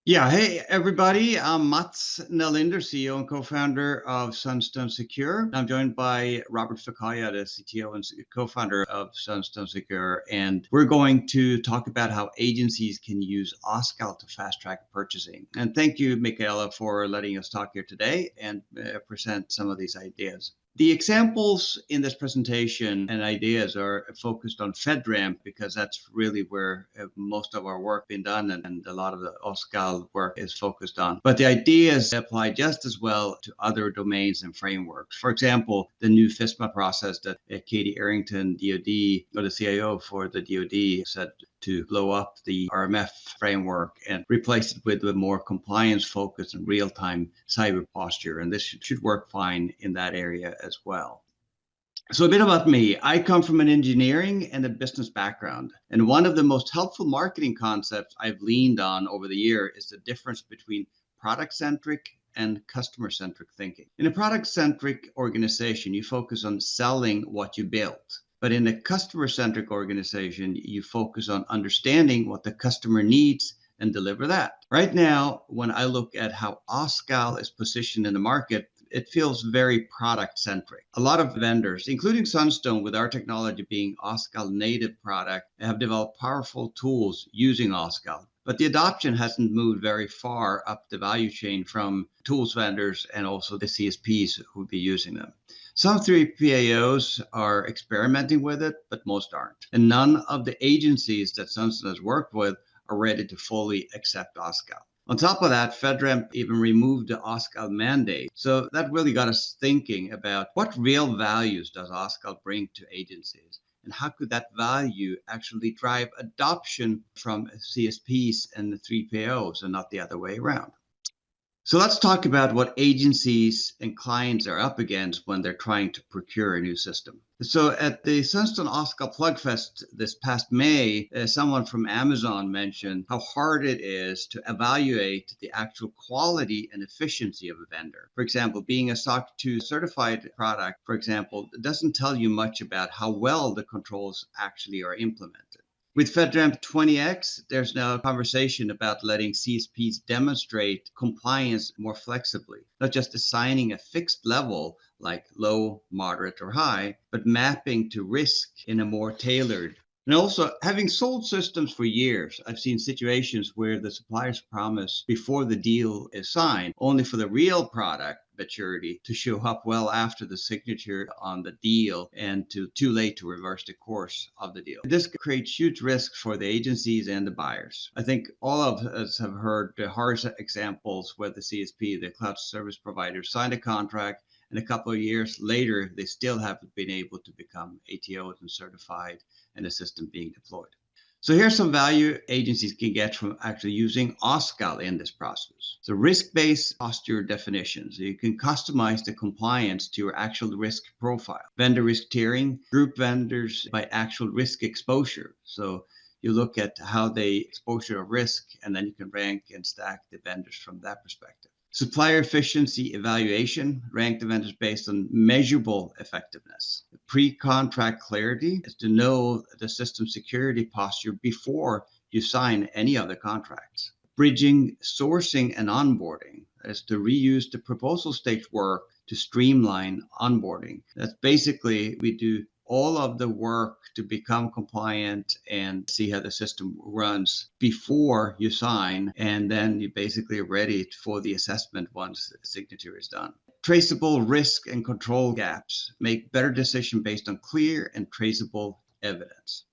Yeah, hey everybody. I'm Mats Nahlinder, CEO and co-founder of SunStone Secure. I'm joined by Robert Ficcaglia, the CTO and co-founder of SunStone Secure, and we're going to talk about how agencies can use OSCAL to fast-track purchasing. And thank you, Michaela, for letting us talk here today and present some of these ideas. The examples in this presentation and ideas are focused on FedRAMP because that's really where most of our work been done and a lot of the OSCAL work is focused on. But the ideas apply just as well to other domains and frameworks. For example, the new FISMA process that Katie Arrington, DoD, or the CIO for the DoD said to blow up the RMF framework and replace it with a more compliance focused and real-time cyber posture. And this should work fine in that area as well. So a bit about me. I come from an engineering and a business background. And one of the most helpful marketing concepts I've leaned on over the year is the difference between product-centric and customer-centric thinking. In a product-centric organization, you focus on selling what you built. But in a customer-centric organization, you focus on understanding what the customer needs and deliver that. Right now, when I look at how OSCAL is positioned in the market, it feels very product-centric. A lot of vendors, including SunStone, with our technology being OSCAL native product, have developed powerful tools using OSCAL. But the adoption hasn't moved very far up the value chain from tools vendors and also the CSPs who would be using them. Some 3PAOs are experimenting with it, but most aren't. And none of the agencies that SunStone has worked with are ready to fully accept OSCAL. On top of that, FedRAMP even removed the OSCAL mandate. So that really got us thinking about what real values does OSCAL bring to agencies? And how could that value actually drive adoption from CSPs and the 3PAOs and not the other way around? So let's talk about what agencies and clients are up against when they're trying to procure a new system. So at the SunStone OSCAL Plugfest this past May, someone from Amazon mentioned how hard it is to evaluate the actual quality and efficiency of a vendor. For example, being a SOC 2 certified product, for example, doesn't tell you much about how well the controls actually are implemented. With FedRAMP 20X, there's now a conversation about letting CSPs demonstrate compliance more flexibly, not just assigning a fixed level like low, moderate, or high, but mapping to risk in a more tailored. And also, having sold systems for years, I've seen situations where the suppliers promise before the deal is signed, only for the real product maturity to show up well after the signature on the deal and too late to reverse the course of the deal. This creates huge risks for the agencies and the buyers. I think all of us have heard the harsh examples where the CSP, the cloud service provider, signed a contract and a couple of years later, they still haven't been able to become ATOs and certified and the system being deployed. So here's some value agencies can get from actually using OSCAL in this process. So risk-based posture definitions. So you can customize the compliance to your actual risk profile. Vendor risk tiering, group vendors by actual risk exposure. So you look at how they exposure of risk, and then you can rank and stack the vendors from that perspective. Supplier efficiency evaluation, rank the vendors based on measurable effectiveness. Pre-contract clarity is to know the system security posture before you sign any of the contracts. Bridging sourcing and onboarding is to reuse the proposal stage work to streamline onboarding. That's basically we do all of the work to become compliant and see how the system runs before you sign, and then you're basically ready for the assessment once the signature is done. Traceable risk and control gaps make better decision based on clear and traceable evidence.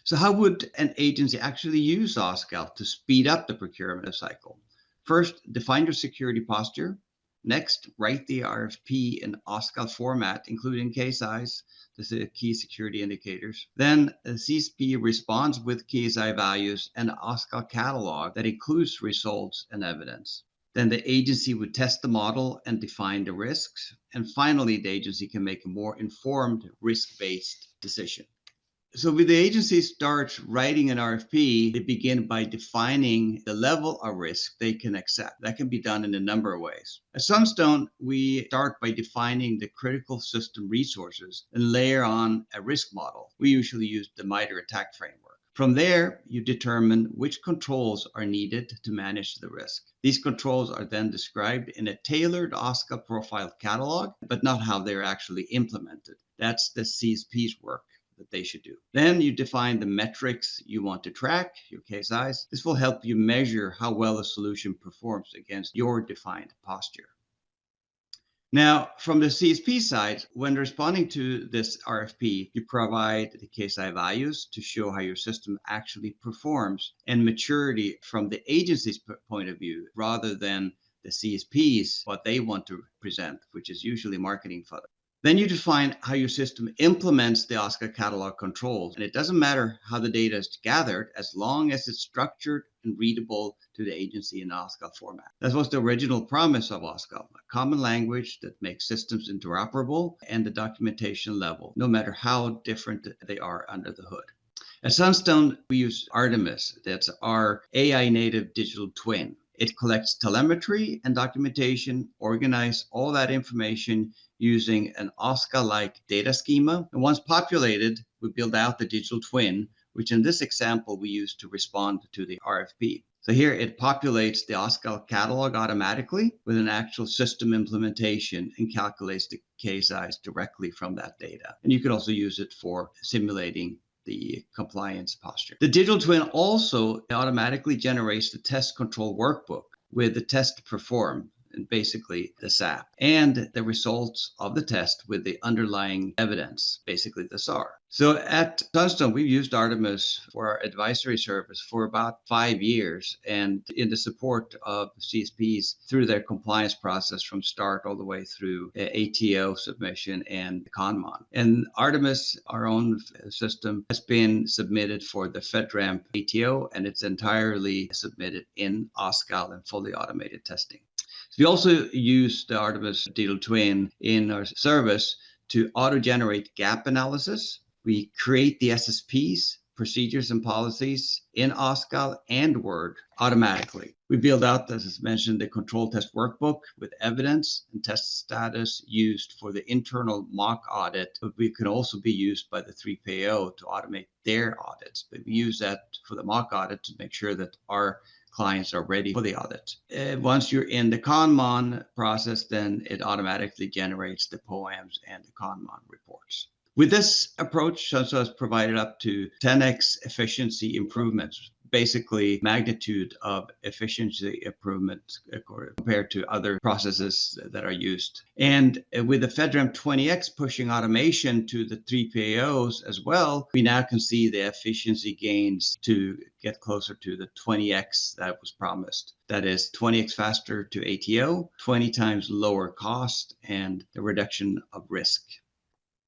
So how would an agency actually use OSCAL to speed up the procurement cycle? First, define your security posture. Next, write the RFP in OSCAL format, including KSIs, the key security indicators. Then the CSP responds with KSI values and an OSCAL catalog that includes results and evidence. Then the agency would test the model and define the risks. And finally, the agency can make a more informed risk-based decision. So when the agency starts writing an RFP, they begin by defining the level of risk they can accept. That can be done in a number of ways. At SunStone, we start by defining the critical system resources and layer on a risk model. We usually use the MITRE ATT&CK framework. From there, you determine which controls are needed to manage the risk. These controls are then described in a tailored OSCAL profile catalog, but not how they're actually implemented. That's the CSP's work that they should do. Then you define the metrics you want to track, your KSIs. This will help you measure how well a solution performs against your defined posture. Now, from the CSP side, when responding to this RFP, you provide the KSI values to show how your system actually performs and maturity from the agency's point of view, rather than the CSP's, what they want to present, which is usually marketing fodder. Then you define how your system implements the OSCAL catalog controls. And it doesn't matter how the data is gathered, as long as it's structured and readable to the agency in OSCAL format. That was the original promise of OSCAL, a common language that makes systems interoperable and the documentation level, no matter how different they are under the hood. At SunStone, we use Artemis. That's our AI native digital twin. It collects telemetry and documentation, organize all that information using an OSCAL-like data schema. And once populated, we build out the digital twin, which in this example, we use to respond to the RFP. So here it populates the OSCAL catalog automatically with an actual system implementation and calculates the KSIs directly from that data. And you can also use it for simulating the compliance posture. The digital twin also automatically generates the test control workbook with the test performed, and basically the SAP, and the results of the test with the underlying evidence, basically the SAR. So at SunStone, we've used Artemis for our advisory service for about 5 years, and in the support of CSPs through their compliance process from start all the way through ATO submission and CONMON. And Artemis, our own system, has been submitted for the FedRAMP ATO, and it's entirely submitted in OSCAL and fully automated testing. We also use the Artemis digital twin in our service to auto-generate gap analysis. We create the SSPs, procedures and policies in OSCAL and Word automatically. We build out, as mentioned, the control test workbook with evidence and test status used for the internal mock audit, but we can also be used by the 3PAO to automate their audits. But we use that for the mock audit to make sure that our clients are ready for the audit. Once you're in the CONMON process, then it automatically generates the POAMs and the CONMON reports. With this approach, SunStone has provided up to 10x efficiency improvements, basically magnitude of efficiency improvement compared to other processes that are used. And with the FedRAMP 20x pushing automation to the 3PAOs as well, we now can see the efficiency gains to get closer to the 20x that was promised. That is 20x faster to ATO, 20 times lower cost, and the reduction of risk.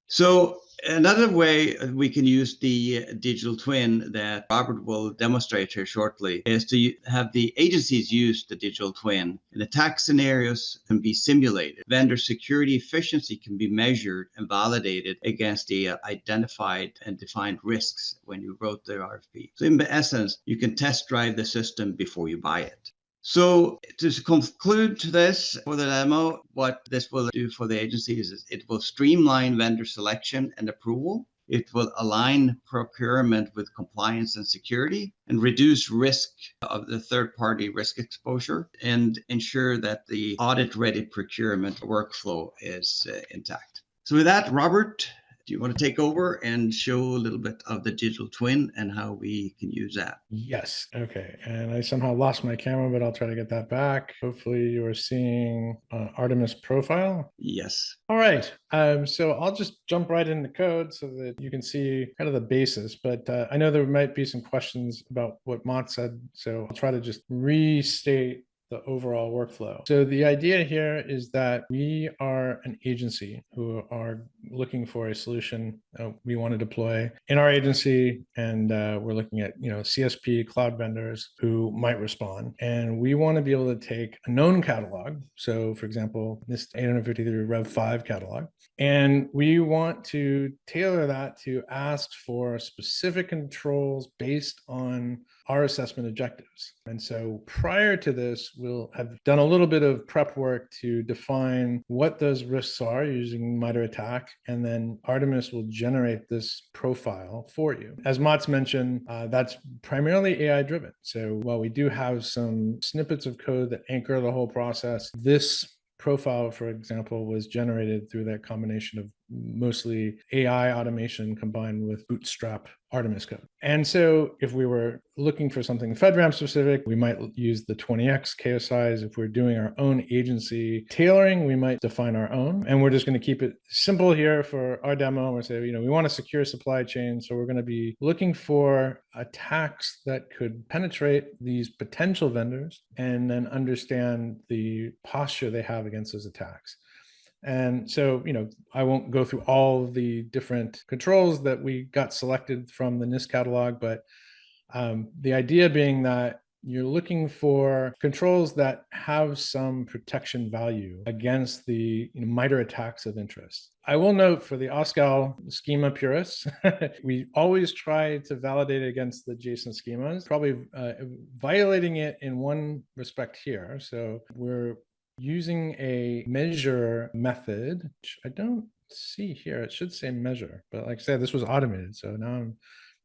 So another way we can use the digital twin that Robert will demonstrate here shortly is to have the agencies use the digital twin, and attack scenarios can be simulated. Vendor security efficiency can be measured and validated against the identified and defined risks when you wrote the RFP. So in essence, you can test drive the system before you buy it. So to conclude this for the demo, what this will do for the agencies is it will streamline vendor selection and approval. It will align procurement with compliance and security and reduce risk of the third-party risk exposure and ensure that the audit-ready procurement workflow is intact. So with that, Robert, do you want to take over and show a little bit of the digital twin and how we can use that? Yes. Okay. And I somehow lost my camera, but I'll try to get that back. Hopefully you are seeing Artemis profile. Yes. All right. So I'll just jump right into code so that you can see kind of the basis, but I know there might be some questions about what Mott said. So I'll try to just restate the overall workflow. So the idea here is that we are an agency who are looking for a solution we want to deploy in our agency, and we're looking at CSP cloud vendors who might respond, and we want to be able to take a known catalog. So for example, this 853 Rev 5 catalog, and we want to tailor that to ask for specific controls based on our assessment objectives. And so prior to this, we'll have done a little bit of prep work to define what those risks are using MITRE ATT&CK, and then Artemis will generate this profile for you. As Mats mentioned, that's primarily AI driven. So while we do have some snippets of code that anchor the whole process, this profile, for example, was generated through that combination of mostly AI automation combined with Bootstrap Artemis code. And so if we were looking for something FedRAMP specific, we might use the 20x KSIs. If we're doing our own agency tailoring, we might define our own. And we're just going to keep it simple here for our demo. We'll say, we want a secure supply chain. So we're going to be looking for attacks that could penetrate these potential vendors and then understand the posture they have against those attacks. And so, I won't go through all of the different controls that we got selected from the NIST catalog, but the idea being that you're looking for controls that have some protection value against the MITRE attacks of interest. I will note for the OSCAL schema purists, we always try to validate against the JSON schemas, probably violating it in one respect here. So we're using a measure method, which I don't see here. It should say measure, but like I said, this was automated. So now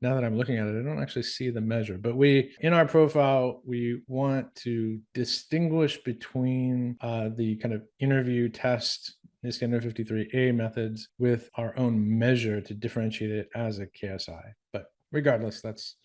that I'm looking at it, I don't actually see the measure. But in our profile, we want to distinguish between the kind of interview test, NIST 53A methods with our own measure to differentiate it as a KSI. But regardless, that's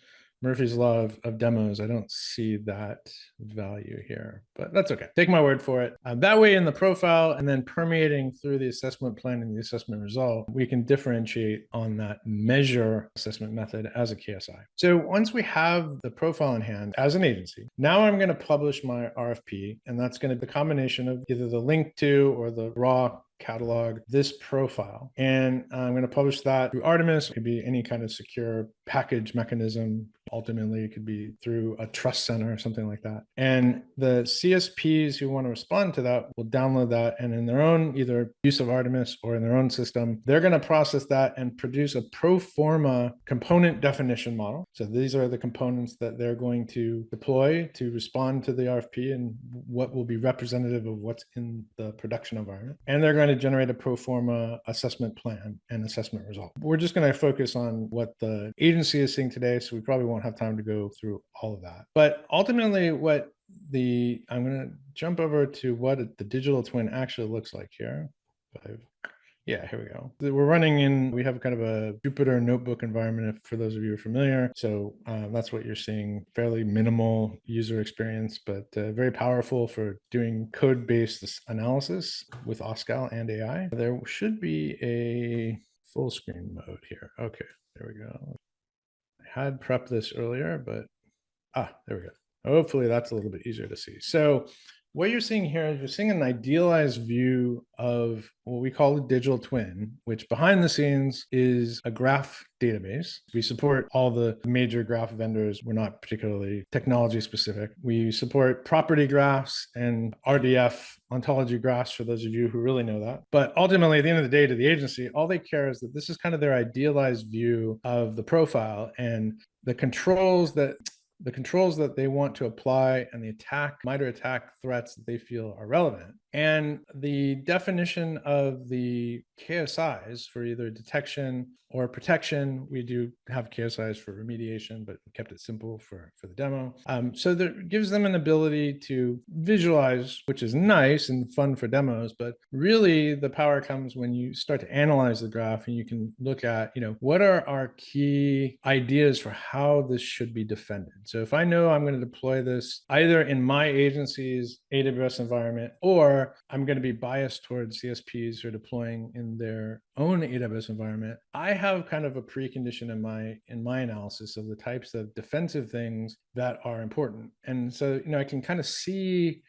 Murphy's Law of demos. I don't see that value here, but that's okay. Take my word for it. That way in the profile and then permeating through the assessment plan and the assessment result, we can differentiate on that measure assessment method as a KSI. So once we have the profile in hand as an agency, now I'm going to publish my RFP, and that's going to be the combination of either the link to or the raw catalog this profile. And I'm going to publish that through Artemis. It could be any kind of secure package mechanism. Ultimately, it could be through a trust center or something like that. And the CSPs who want to respond to that will download that, and in their own either use of Artemis or in their own system, they're going to process that and produce a pro forma component definition model. So these are the components that they're going to deploy to respond to the RFP and what will be representative of what's in the production environment. And they're going to generate a pro forma assessment plan and assessment result. We're just going to focus on what the agency is seeing today, so we probably won't have time to go through all of that. But ultimately, I'm going to jump over to what the digital twin actually looks like here. Yeah, here we go. We have kind of a Jupyter notebook environment, for those of you who are familiar. So that's what you're seeing, fairly minimal user experience, but very powerful for doing code-based analysis with OSCAL and AI. There should be a full screen mode here. Okay, there we go. I had prepped this earlier, but there we go. Hopefully that's a little bit easier to see. So what you're seeing here is you're seeing an idealized view of what we call a digital twin, which behind the scenes is a graph database. We support all the major graph vendors. We're not particularly technology specific. We support property graphs and RDF ontology graphs, for those of you who really know that. But ultimately, at the end of the day, to the agency, all they care is that this is kind of their idealized view of the profile, and the controls that they want to apply and the MITRE ATT&CK threats that they feel are relevant. And the definition of the KSIs for either detection or protection, we do have KSIs for remediation, but we kept it simple for the demo. So that gives them an ability to visualize, which is nice and fun for demos, but really the power comes when you start to analyze the graph and you can look at, what are our key ideas for how this should be defended. So if I know I'm going to deploy this either in my agency's AWS environment, or I'm going to be biased towards CSPs who are deploying in their own AWS environment, I have kind of a precondition in my analysis of the types of defensive things that are important. And so, I can kind of see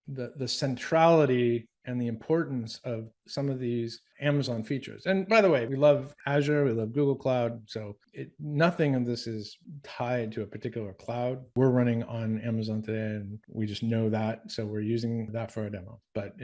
the centrality and the importance of some of these Amazon features. And by the way, we love Azure, we love Google Cloud. So nothing of this is tied to a particular cloud. We're running on Amazon today, and we just know that. So we're using that for our demo. But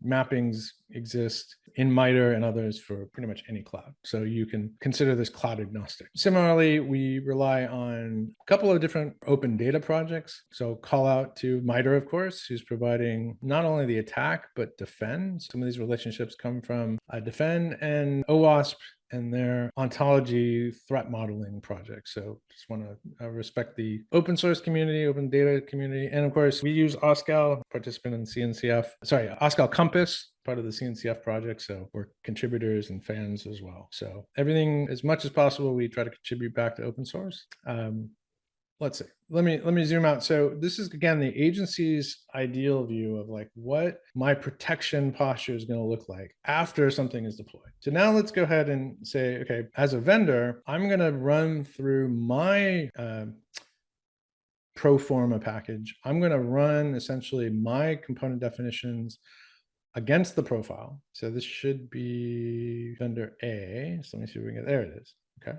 mappings exist. in MITRE and others for pretty much any cloud. So you can consider this cloud agnostic. Similarly, we rely on a couple of different open data projects. So call out to MITRE, of course, who's providing not only the attack, but defend. Some of these relationships come from defend and OWASP and their ontology threat modeling project. So just want to respect the open source community, open data community. And of course, we use OSCAL, participant in CNCF, sorry, OSCAL Compass, part of the CNCF project. So we're contributors and fans as well. So everything, as much as possible, we try to contribute back to open source. Let's see. Let me zoom out. So this is, again, the agency's ideal view of like what my protection posture is going to look like after something is deployed. So now let's go ahead and say, okay, as a vendor, I'm going to run through my pro forma package. I'm going to run essentially my component definitions against the profile. So this should be vendor A. So let me see if we can get, there it is. Okay.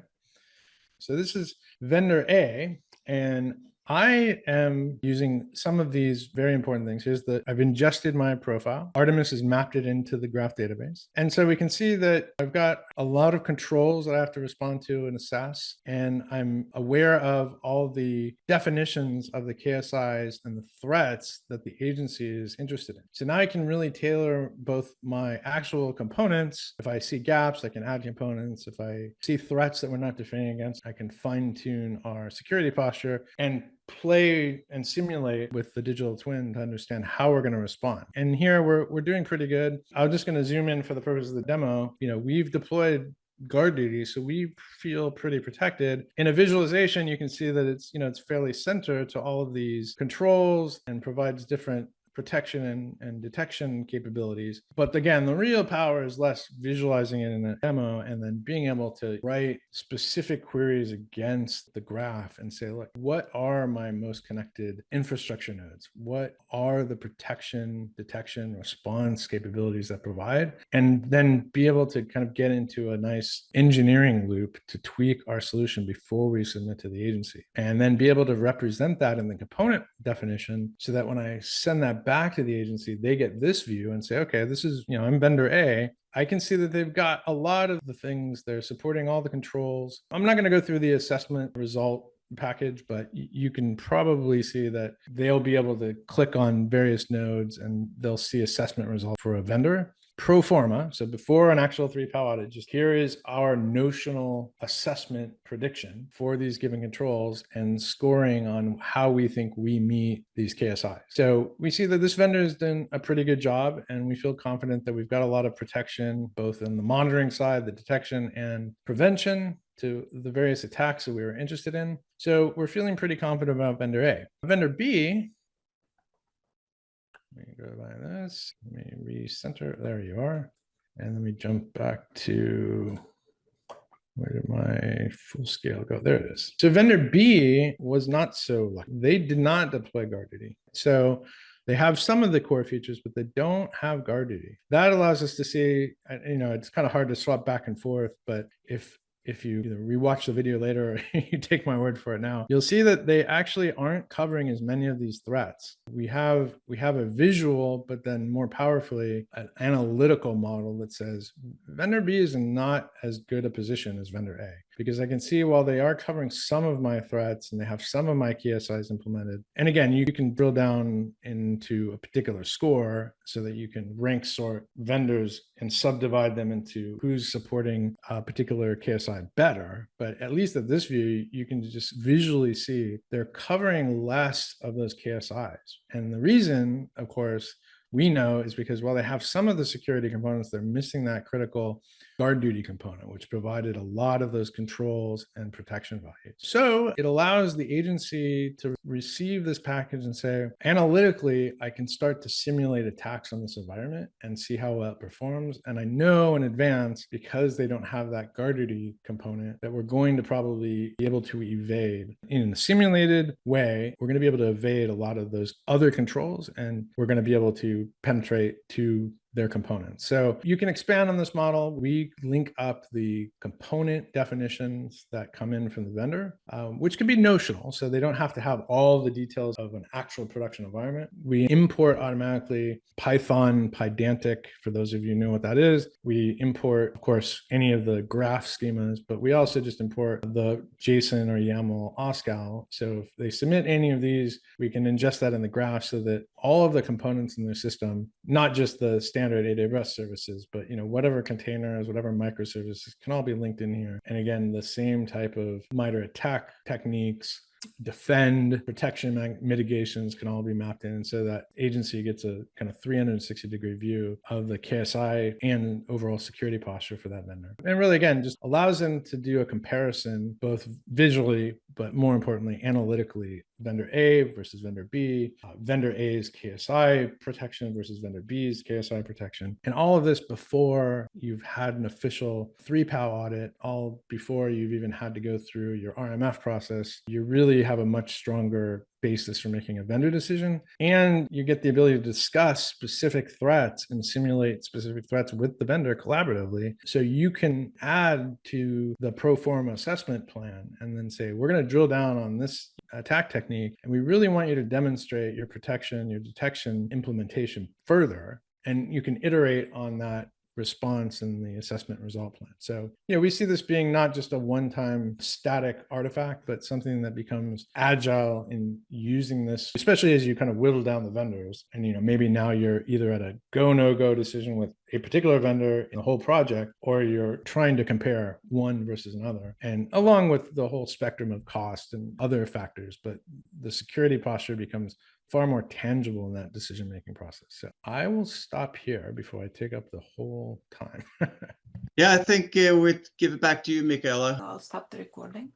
So this is vendor A, and I am using some of these very important things. Here's I've ingested my profile. Artemis has mapped it into the graph database. And so we can see that I've got a lot of controls that I have to respond to and assess. And I'm aware of all the definitions of the KSIs and the threats that the agency is interested in. So now I can really tailor both my actual components. If I see gaps, I can add components. If I see threats that we're not defending against, I can fine tune our security posture and play and simulate with the digital twin to understand how we're going to respond. And here we're doing pretty good. I'm just going to zoom in for the purpose of the demo. We've deployed guard duty, so we feel pretty protected. In a visualization, you can see that it's fairly centered to all of these controls and provides different protection and detection capabilities. But again, the real power is less visualizing it in a demo and then being able to write specific queries against the graph and say, look, what are my most connected infrastructure nodes? What are the protection, detection, response capabilities that provide? And then be able to kind of get into a nice engineering loop to tweak our solution before we submit to the agency. And then be able to represent that in the component definition so that when I send that back to the agency, they get this view and say, okay, this is, I'm vendor A. I can see that they've got a lot of the things. They're supporting all the controls. I'm not going to go through the assessment result package, but you can probably see that they'll be able to click on various nodes and they'll see assessment result for a vendor. Pro forma, so before an actual 3PAL audit, just here is our notional assessment prediction for these given controls and scoring on how we think we meet these KSIs. So we see that this vendor has done a pretty good job, and we feel confident that we've got a lot of protection, both in the monitoring side, the detection and prevention to the various attacks that we were interested in. So we're feeling pretty confident about vendor A. Vendor B, let me go by this. Let me recenter. There you are. And let me jump back to, where did my full scale go? There it is. So vendor B was not so lucky. They did not deploy guard duty. So they have some of the core features, but they don't have guard duty. That allows us to see, it's kind of hard to swap back and forth, but if you either rewatch the video later or you take my word for it now, you'll see that they actually aren't covering as many of these threats. We have a visual, but then more powerfully, an analytical model that says vendor B is in not as good a position as vendor A. Because I can see while they are covering some of my threats and they have some of my KSIs implemented. And again, you can drill down into a particular score so that you can rank sort vendors and subdivide them into who's supporting a particular KSI better. But at least at this view, you can just visually see they're covering less of those KSIs. And the reason, of course, we know is because while they have some of the security components, they're missing that critical guard duty component, which provided a lot of those controls and protection value. So it allows the agency to receive this package and say, analytically, I can start to simulate attacks on this environment and see how well it performs. And I know in advance, because they don't have that guard duty component, that we're going to probably be able to evade in a simulated way. We're going to be able to evade a lot of those other controls, and we're going to be able to penetrate to their components. So you can expand on this model. We link up the component definitions that come in from the vendor, which can be notional. So they don't have to have all the details of an actual production environment. We import automatically Python, Pydantic, for those of you who know what that is. We import, of course, any of the graph schemas, but we also just import the JSON or YAML OSCAL. So if they submit any of these, we can ingest that in the graph so that all of the components in their system, not just the standard AWS services, but whatever containers, whatever microservices can all be linked in here. And again, the same type of MITRE attack techniques, defend, protection mitigations can all be mapped in, so that agency gets a kind of 360-degree view of the KSI and overall security posture for that vendor. And really, again, just allows them to do a comparison both visually, but more importantly, analytically, vendor A versus vendor B, vendor A's KSI protection versus vendor B's KSI protection. And all of this before you've had an official 3PAL audit, all before you've even had to go through your RMF process. You really have a much stronger basis for making a vendor decision. And you get the ability to discuss specific threats and simulate specific threats with the vendor collaboratively. So you can add to the pro forma assessment plan and then say, we're going to drill down on this attack technique, and we really want you to demonstrate your protection, your detection implementation further. And you can iterate on that response in the assessment result plan. So, we see this being not just a one-time static artifact, but something that becomes agile in using this, especially as you kind of whittle down the vendors. And, maybe now you're either at a go, no-go decision with a particular vendor in the whole project, or you're trying to compare one versus another. And along with the whole spectrum of cost and other factors, but the security posture becomes far more tangible in that decision-making process. So I will stop here before I take up the whole time. Yeah, I think we'd give it back to you, Michaela. I'll stop the recording.